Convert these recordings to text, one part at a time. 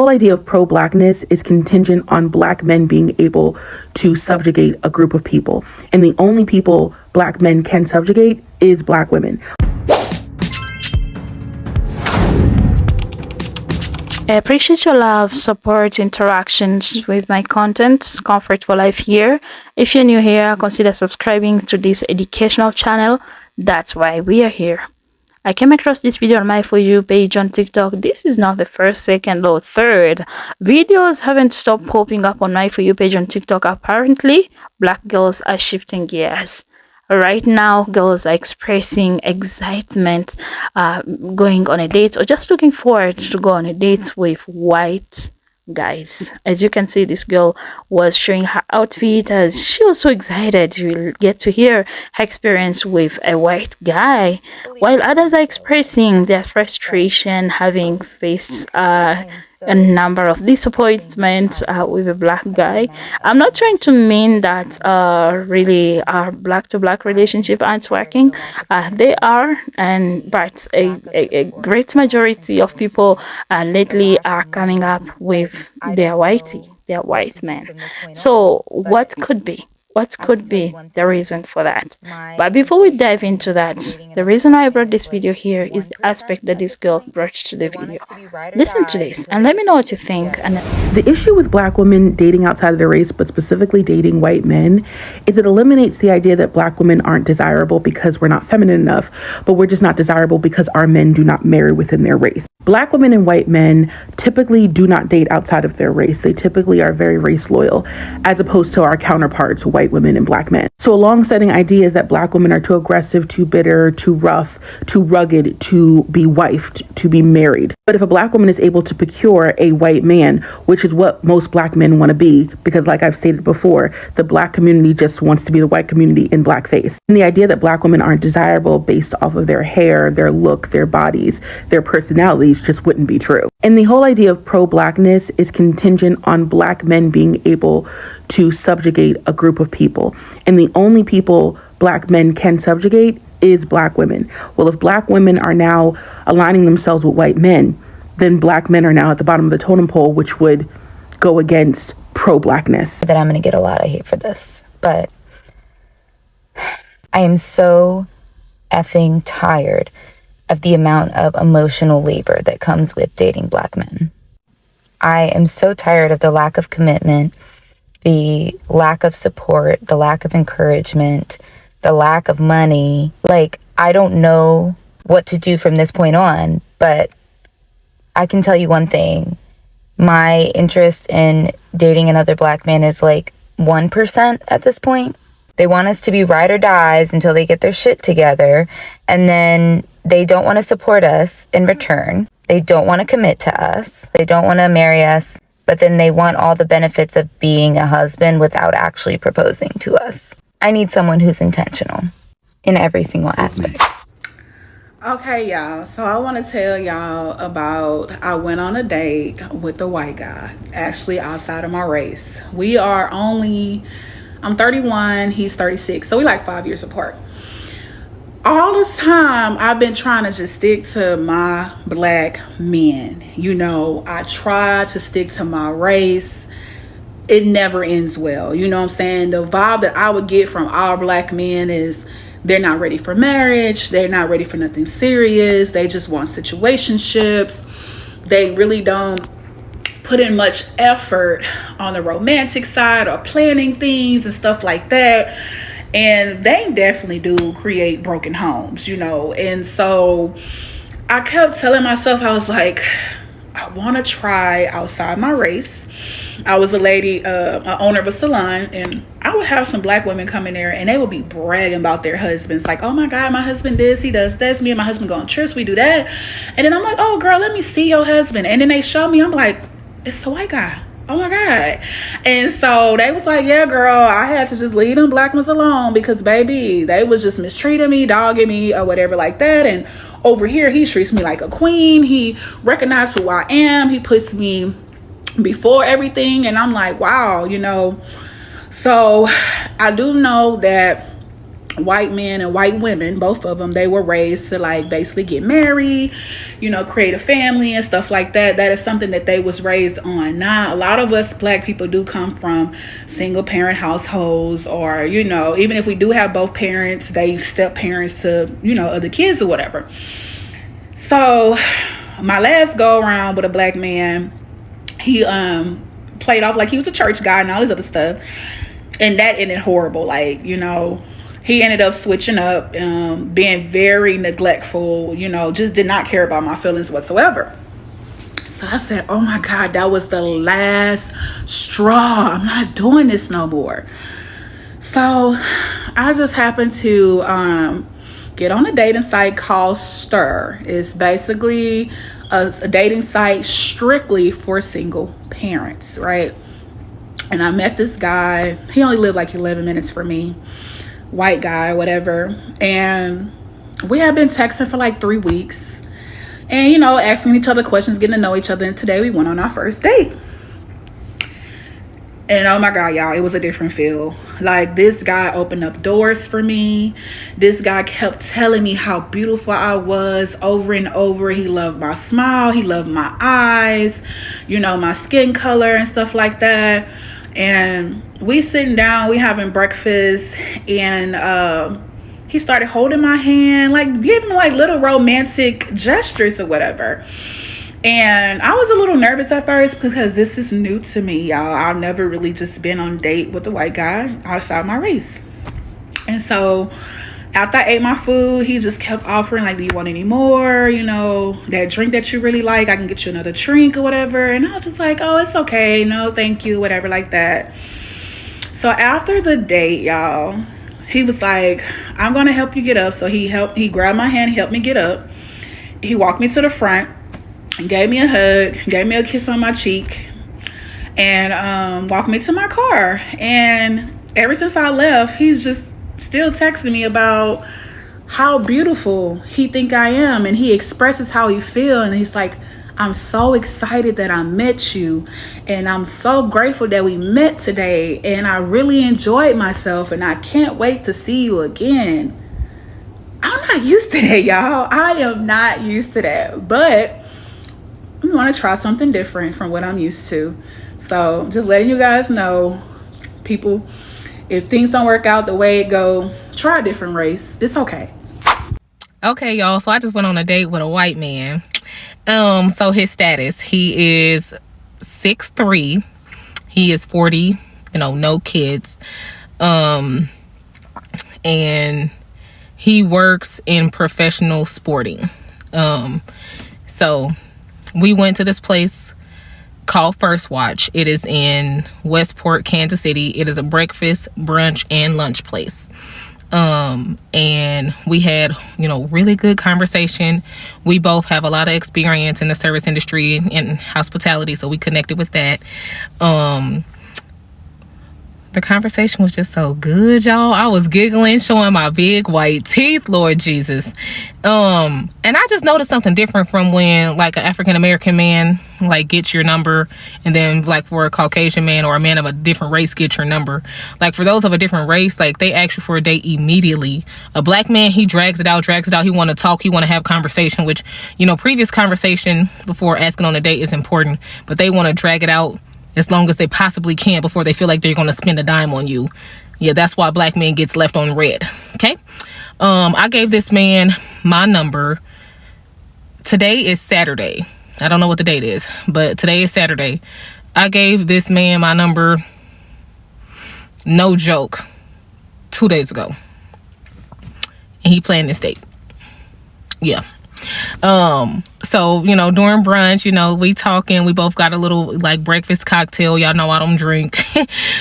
whole idea of pro-blackness is contingent on black men being able to subjugate a group of people. And the only people black men can subjugate is black women. I appreciate your love, support, interactions with my content. Comfort for Life here. If you're new here, consider subscribing to this educational channel. That's why we are here. I came across this video on my For You page on TikTok. This is not the first, second, or third. Videos haven't stopped popping up on my For You page on TikTok. Apparently, black girls are shifting gears. Right now, girls are expressing excitement, going on a date or just looking forward to go on a date with white guys. As you can see, this girl was showing her outfit as she was so excited. You'll get to hear her experience with a white guy, while others are expressing their frustration having faced a number of disappointments with a black guy. I'm not trying to mean that really our black to black relationship aren't working. They are, but a great majority of people lately are coming up with their white men. So what could be the reason for that? But before we dive into that, the reason I brought this video here is the aspect that this girl brought to the video. Listen to this and let me know what you think. And the issue with black women dating outside of their race, but specifically dating white men, is it eliminates the idea that black women aren't desirable because we're not feminine enough, but we're just not desirable because our men do not marry within their race. Black women and white men typically do not date outside of their race. They typically are very race loyal, as opposed to our counterparts, white women and black men. So a long-standing idea is that black women are too aggressive, too bitter, too rough, too rugged to be wifed, to be married. But if a black woman is able to procure a white man, which is what most black men want to be, because like I've stated before, the black community just wants to be the white community in blackface. And the idea that black women aren't desirable based off of their hair, their look, their bodies, their personalities just wouldn't be true. And the whole idea of pro-blackness is contingent on black men being able to subjugate a group of people. And the only people black men can subjugate is black women. Well, if black women are now aligning themselves with white men, then black men are now at the bottom of the totem pole, which would go against pro-blackness. That I'm going to get a lot of hate for this, but I am so effing tired of the amount of emotional labor that comes with dating black men. I am so tired of the lack of commitment, the lack of support, the lack of encouragement, the lack of money. Like, I don't know what to do from this point on, but I can tell you one thing. My interest in dating another black man is like 1% at this point. They want us to be ride or dies until they get their shit together, and then they don't want to support us in return. They don't want to commit to us. They don't want to marry us, but then they want all the benefits of being a husband without actually proposing to us. I need someone who's intentional in every single aspect. Okay, y'all, so I want to tell y'all about, I went on a date with a white guy, actually outside of my race. I'm 31, he's 36, so we like 5 years apart. All this time, I've been trying to just stick to my black men. You know, I try to stick to my race. It never ends well. You know what I'm saying? The vibe that I would get from all black men is they're not ready for marriage. They're not ready for nothing serious. They just want situationships. They really don't put in much effort on the romantic side or planning things and stuff like that. And they definitely do create broken homes, you know. And so I kept telling myself, I was like, I want to try outside my race. I was a lady, an owner of a salon, and I would have some black women come in there and they would be bragging about their husbands. Like, oh my God, my husband this, he does this. Me and my husband go on trips, we do that. And then I'm like, oh girl, let me see your husband. And then they show me, I'm like, it's a white guy. Oh my God. And so they was like, yeah, girl, I had to just leave them black ones alone because baby, they was just mistreating me, dogging me or whatever like that. And over here, he treats me like a queen. He recognizes who I am. He puts me before everything. And I'm like, wow, you know. So I do know that white men and white women, both of them, they were raised to like basically get married, you know, create a family and stuff like that. That is something that they was raised on. Now, a lot of us black people do come from single parent households, or, you know, even if we do have both parents, they step parents to, you know, other kids or whatever. So my last go around with a black man, he played off like he was a church guy and all this other stuff, and that ended horrible. Like, you know, he ended up switching up, being very neglectful, you know, just did not care about my feelings whatsoever. So I said, oh my God, that was the last straw. I'm not doing this no more. So I just happened to get on a dating site called Terr. It's basically a dating site strictly for single parents, right? And I met this guy. He only lived like 11 minutes from me. White guy, whatever. And we had been texting for like 3 weeks. And, you know, asking each other questions, getting to know each other. And today we went on our first date. And oh my God, y'all, it was a different feel. Like, this guy opened up doors for me. This guy kept telling me how beautiful I was over and over. He loved my smile. He loved my eyes, you know, my skin color and stuff like that. And we sitting down, we having breakfast, and he started holding my hand, like giving like little romantic gestures or whatever. And I was a little nervous at first because this is new to me, y'all. I've never really just been on a date with a white guy outside my race. And so after I ate my food, he just kept offering, like, do you want any more? You know, that drink that you really like, I can get you another drink or whatever. And I was just like, oh, it's okay. No, thank you, whatever, like that. So after the date, y'all, he was like, I'm going to help you get up. So he grabbed my hand, he helped me get up. He walked me to the front, gave me a hug, gave me a kiss on my cheek, and walked me to my car. And ever since I left, he's just still texting me about how beautiful he think I am, and he expresses how he feel, and he's like, I'm so excited that I met you, and I'm so grateful that we met today, and I really enjoyed myself, and I can't wait to see you again. I'm not used to that, y'all. I am not used to that, but we want to try something different from what I'm used to. So just letting you guys know, people, if things don't work out the way it go, try a different race. It's okay. Okay, y'all. So I just went on a date with a white man. So his status, he is 6'3". He is 40, you know, no kids. And he works in professional sporting. So we went to this place called First Watch. It is in Westport, Kansas City. It is a breakfast, brunch, and lunch place. And we had, you know, really good conversation. We both have a lot of experience in the service industry and hospitality, so we connected with that. The conversation was just so good, y'all. I was giggling, showing my big white teeth, Lord Jesus. And I just noticed something different from when, like, an African-American man, like, gets your number, and then, like, for a Caucasian man or a man of a different race gets your number. Like, for those of a different race, like, they ask you for a date immediately. A black man, he drags it out. He want to talk. He want to have conversation, which, you know, previous conversation before asking on a date is important, but they want to drag it out as long as they possibly can before they feel like they're going to spend a dime on you. Yeah, that's why black men gets left on red. Okay. I gave this man my number. Today is Saturday. I don't know what the date is, but today is Saturday. I gave this man my number, no joke, 2 days ago. And he planned this date. Yeah. So, you know, during brunch, you know, we talking, we both got a little, like, breakfast cocktail. Y'all know I don't drink,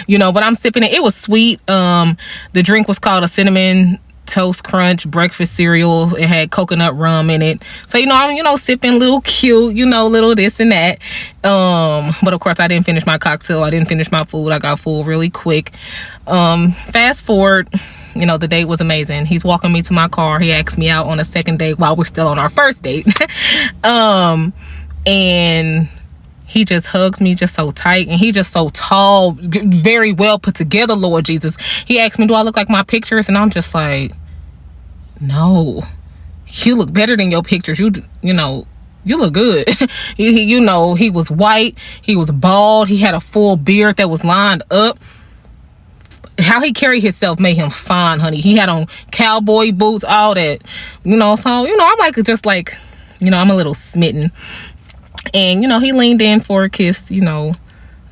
you know, but I'm sipping it. It was sweet. The drink was called a cinnamon toast crunch breakfast cereal. It had coconut rum in it. So, you know, I'm, you know, sipping little cute, you know, little this and that. But of course I didn't finish my cocktail. I didn't finish my food. I got full really quick. Fast forward, you know, the date was amazing. He's walking me to my car. He asked me out on a second date while we're still on our first date. And he just hugs me just so tight, and he just so tall, very well put together, Lord Jesus. He asked me, do I look like my pictures? And I'm just like, no, you look better than your pictures. You know, you look good. You know, he was white, he was bald, he had a full beard that was lined up. How he carried himself made him fine, honey. He had on cowboy boots, all that, you know. So, you know, I'm like, just like, you know, I'm a little smitten. And, you know, he leaned in for a kiss, you know,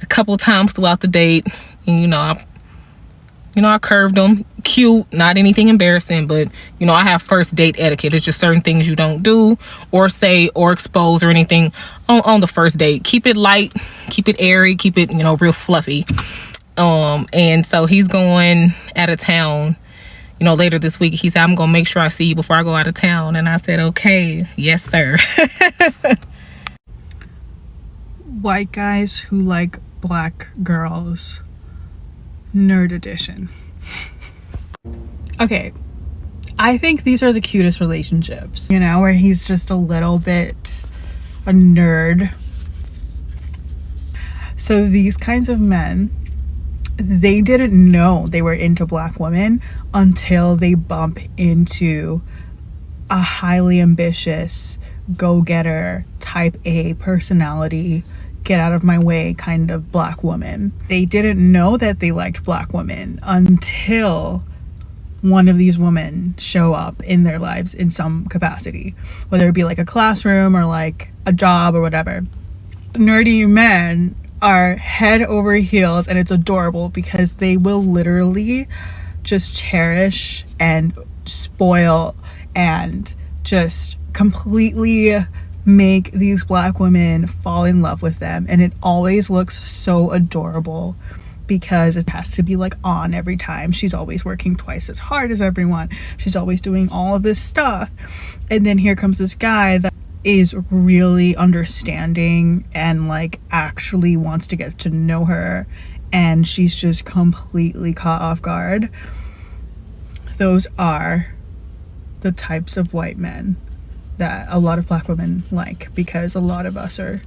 a couple times throughout the date. And, you know, I curved him. Cute, not anything embarrassing, but, you know, I have first date etiquette. It's just certain things you don't do or say or expose or anything on the first date. Keep it light, keep it airy, keep it, you know, real fluffy. And so he's going out of town, you know, later this week. He said, I'm gonna make sure I see you before I go out of town. And I said, okay, yes, sir. White guys who like black girls, nerd edition. Okay, I think these are the cutest relationships, you know, where he's just a little bit a nerd. So these kinds of men, they didn't know they were into black women until they bump into a highly ambitious, go-getter, type A personality, get out of my way kind of black woman. They didn't know that they liked black women until one of these women show up in their lives in some capacity, whether it be like a classroom or like a job or whatever. Nerdy men are head over heels, and it's adorable because they will literally just cherish and spoil and just completely make these black women fall in love with them. And it always looks so adorable because it has to be like on every time. She's always working twice as hard as everyone. She's always doing all of this stuff. And then here comes this guy that is really understanding and like actually wants to get to know her, and she's just completely caught off guard. Those are the types of white men that a lot of black women like, because a lot of us are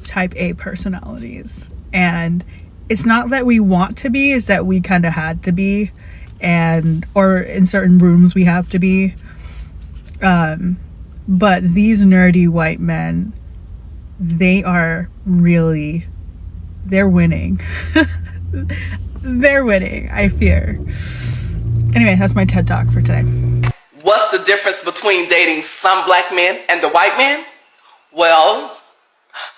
type A personalities, and it's not that we want to be, it's that we kind of had to be, and or in certain rooms we have to be. But these nerdy white men, they are really, they're winning. They're winning, I fear. Anyway, that's my TED Talk for today. What's the difference between dating some black men and the white man? Well,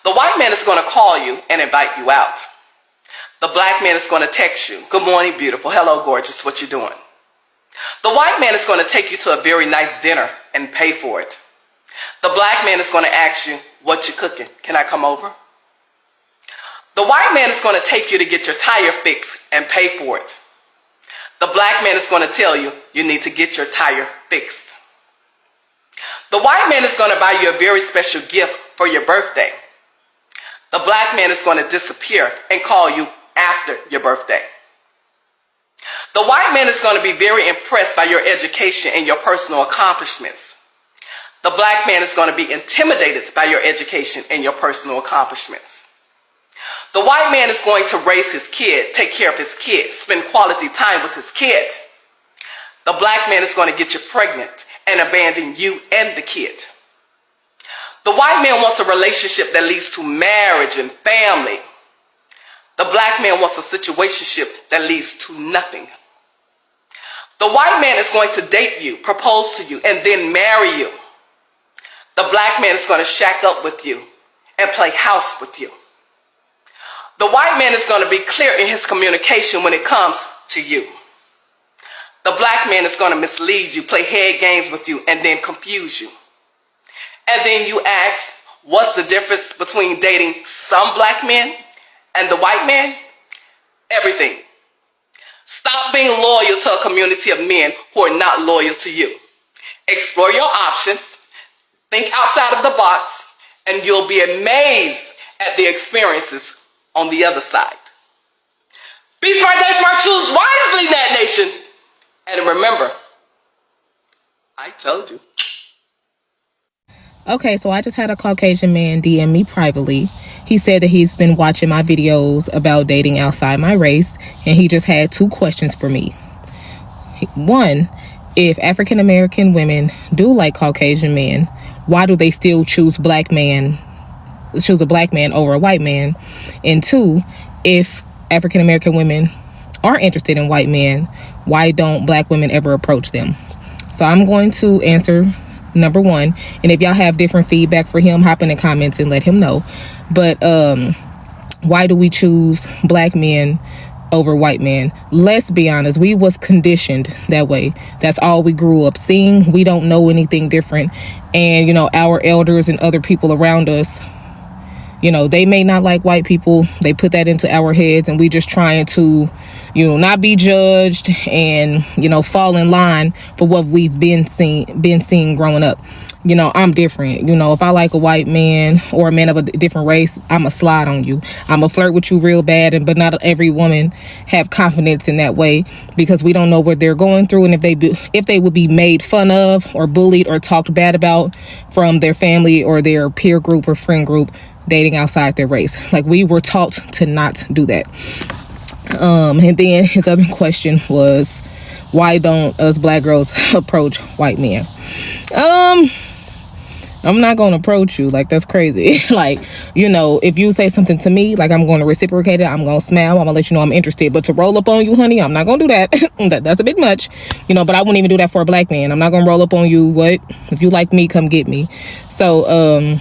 the white man is going to call you and invite you out. The black man is going to text you, good morning, beautiful, hello, gorgeous, what you doing? The white man is going to take you to a very nice dinner and pay for it. The black man is going to ask you, what you cooking? Can I come over? The white man is going to take you to get your tire fixed and pay for it. The black man is going to tell you, you need to get your tire fixed. The white man is going to buy you a very special gift for your birthday. The black man is going to disappear and call you after your birthday. The white man is going to be very impressed by your education and your personal accomplishments. The black man is going to be intimidated by your education and your personal accomplishments. The white man is going to raise his kid, take care of his kid, spend quality time with his kid. The black man is going to get you pregnant and abandon you and the kid. The white man wants a relationship that leads to marriage and family. The black man wants a situationship that leads to nothing. The white man is going to date you, propose to you, and then marry you. The black man is going to shack up with you and play house with you. The white man is going to be clear in his communication when it comes to you. The black man is going to mislead you, play head games with you, and then confuse you. And then you ask, what's the difference between dating some black men and the white man? Everything. Stop being loyal to a community of men who are not loyal to you. Explore your options, think outside of the box, and you'll be amazed at the experiences on the other side. Be smart, date smart, choose wisely, that nation. And remember, I told you. Okay, so I just had a Caucasian man DM me privately, He said that he's been watching my videos about dating outside my race, and he just had 2 questions for me. One, if African American women do like Caucasian men, why do they still choose a black man over a white man? And 2, if African American women are interested in white men, why don't black women ever approach them? So I'm going to answer number 1, and if y'all have different feedback for him, hop in the comments and let him know. But why do we choose black men over white men? Let's be honest, we was conditioned that way. That's all we grew up seeing. We don't know anything different. And you know, our elders and other people around us, you know, they may not like white people. They put that into our heads, and we just trying to, you know, not be judged and, you know, fall in line for what we've been seeing growing up. You know, I'm different. You know, if I like a white man or a man of a different race, I'ma slide on you. I'ma flirt with you real bad. But not every woman have confidence in that way, because we don't know what they're going through, and if they would be made fun of or bullied or talked bad about from their family or their peer group or friend group dating outside their race. Like, we were taught to not do that. And then his other question was, why don't us black girls approach white men? I'm not going to approach you. Like, that's crazy. Like, you know, if you say something to me, like, I'm going to reciprocate it. I'm going to smile. I'm going to let you know I'm interested. But to roll up on you, honey, I'm not going to do that. That's a bit much, you know, but I wouldn't even do that for a black man. I'm not going to roll up on you. What? If you like me, come get me. So,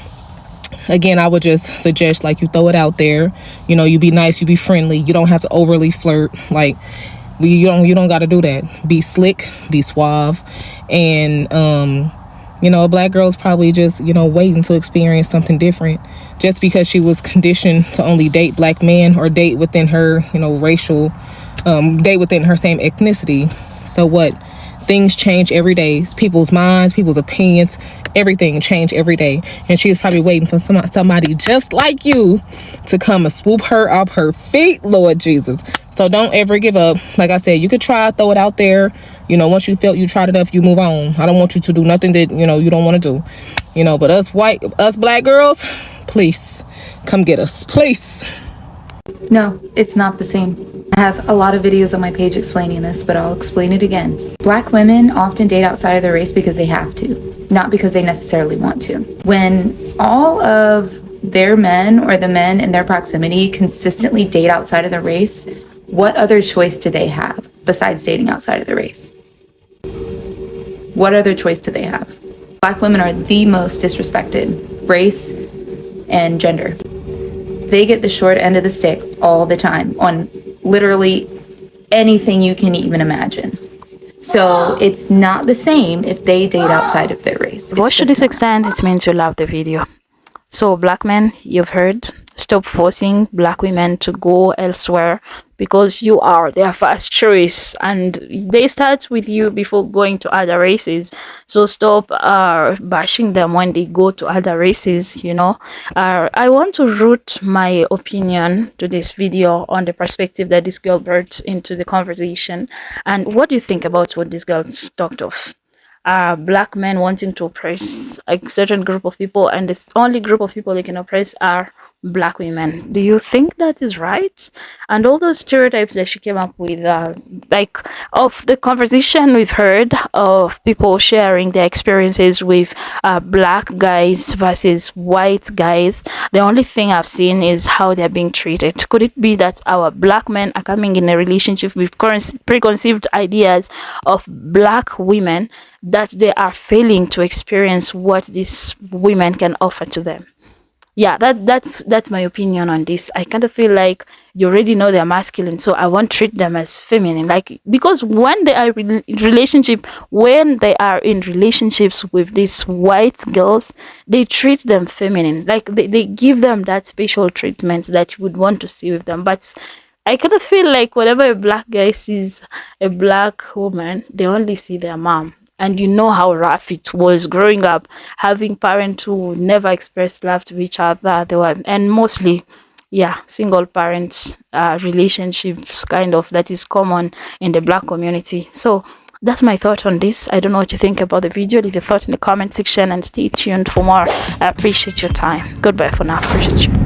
again, I would just suggest, like, you throw it out there. You know, you be nice, you be friendly. You don't have to overly flirt. Like, you don't got to do that. Be slick, be suave. And, you know, a black girl's probably just, you know, waiting to experience something different, just because she was conditioned to only date black men or date within her, you know, racial, date within her same ethnicity. So what? Things change every day. People's minds, people's opinions, everything change every day. And she was probably waiting for somebody just like you to come and swoop her off her feet, Lord Jesus. So don't ever give up. Like I said, you could try, throw it out there. You know, once you felt you tried enough, you move on. I don't want you to do nothing that, you know, you don't want to do. You know, but us black girls, please come get us, please. No, it's not the same. I have a lot of videos on my page explaining this, but I'll explain it again. Black women often date outside of their race because they have to, not because they necessarily want to. When all of their men or the men in their proximity consistently date outside of their race, what other choice do they have besides dating outside of their race? What other choice do they have? Black women are the most disrespected race and gender. They get the short end of the stick all the time on literally anything you can even imagine. So it's not the same if they date outside of their race. Watch to this extent, it means you love the video. So black men, you've heard, stop forcing black women to go elsewhere, because you are their first choice and they start with you before going to other races. So stop bashing them when they go to other races, you know. I want to root my opinion to this video on the perspective that this girl brought into the conversation. And what do you think about what this girl talked of? Black men wanting to oppress a certain group of people, and the only group of people they can oppress are black women. Do you think that is right? And all those stereotypes that she came up with, like of the conversation we've heard of people sharing their experiences with black guys versus white guys, the only thing I've seen is how they're being treated. Could it be that our black men are coming in a relationship with preconceived ideas of black women, that they are failing to experience what these women can offer to them? Yeah, that's my opinion on this. I kind of feel like you already know they're masculine, so I won't treat them as feminine. Like, because when they are in relationships with these white girls, they treat them feminine. Like they give them that special treatment that you would want to see with them. But I kind of feel like whenever a black guy sees a black woman, they only see their mom. And you know how rough it was growing up, having parents who never expressed love to each other. They were, and mostly, yeah, single parents relationships, kind of, that is common in the black community. So that's my thought on this. I don't know what you think about the video. Leave your thought in the comment section and stay tuned for more. I appreciate your time. Goodbye for now. Appreciate you.